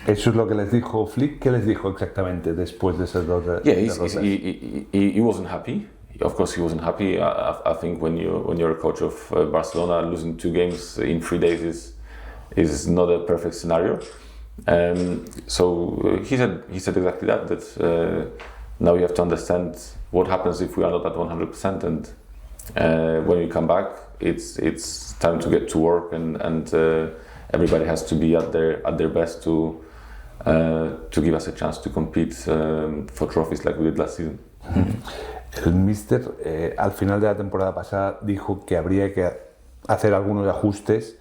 Eso es lo que les dijo Flick. ¿Qué les dijo exactamente después de esas dos derrotas? He wasn't happy. Of course, he wasn't happy. I think when you're a coach of Barcelona, losing 2 games in 3 days is not a perfect scenario. So he said exactly that. That now you have to understand what happens if we are not at 100%, and when we come back, it's time to get to work, and everybody has to be at their best to give us a chance to compete for trophies like we did last season. El míster al final de la temporada pasada dijo que habría que hacer algunos ajustes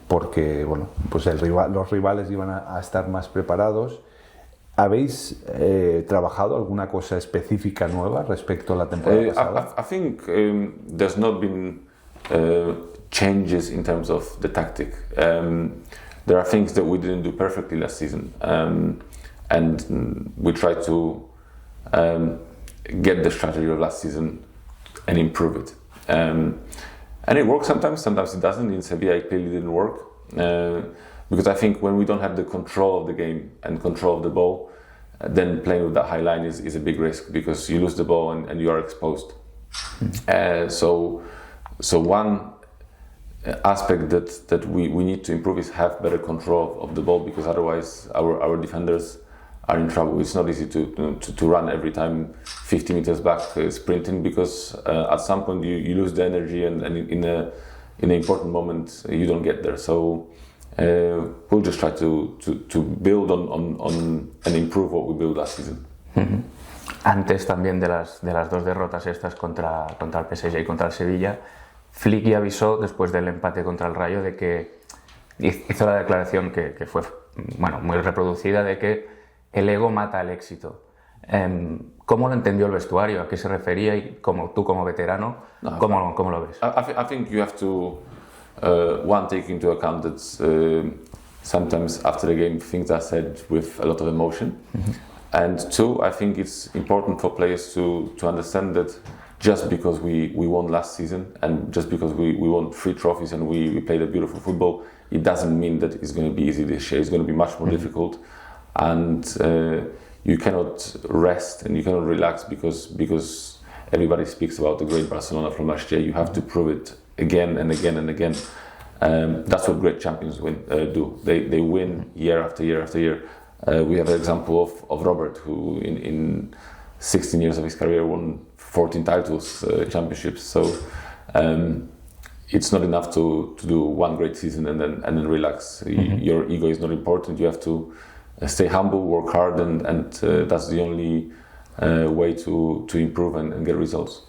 porque bueno, pues los rivales iban a estar más preparados. ¿Habéis trabajado alguna cosa específica nueva respecto a la temporada pasada? I think there's not been changes in terms of the tactic. There are things that we didn't do perfectly last season, and we try to get the strategy of last season and improve it. And it works sometimes it doesn't. In Sevilla it clearly didn't work, because I think when we don't have the control of the game and control of the ball, then playing with that high line is a big risk, because you lose the ball and you are exposed. So one aspect that we need to improve is have better control of the ball, because otherwise our defenders are in trouble. It's not easy to run every time 50 meters back sprinting, because at some point you lose the energy, and in an important moment you don't get there. So we'll just try to build on and improve what we built last season. Mm-hmm. Antes también de las 2 derrotas estas contra el PSG y contra el Sevilla, Flick ya avisó después del empate contra el Rayo de que hizo la declaración que fue muy reproducida, de que el ego mata el éxito. ¿Cómo lo entendió el vestuario? ¿A qué se refería? Y tú como veterano, ¿cómo lo ves? I think you have to one, take into account that sometimes after the game things are said with a lot of emotion. Mm-hmm. And 2, I think it's important for players to understand that just because we won last season, and just because we won 3 trophies and we played a beautiful football, it doesn't mean that it's going to be easy this year. It's going to be much more difficult, and you cannot rest and you cannot relax because everybody speaks about the great Barcelona from last year. You have to prove it again and again and again. That's what great champions do. They win year after year after year. We have an example of Robert, who in 16 years of his career won 14 titles, championships. So it's not enough to do one great season and then relax. Mm-hmm. Your ego is not important. You have to stay humble, work hard, and that's the only way to improve and get results.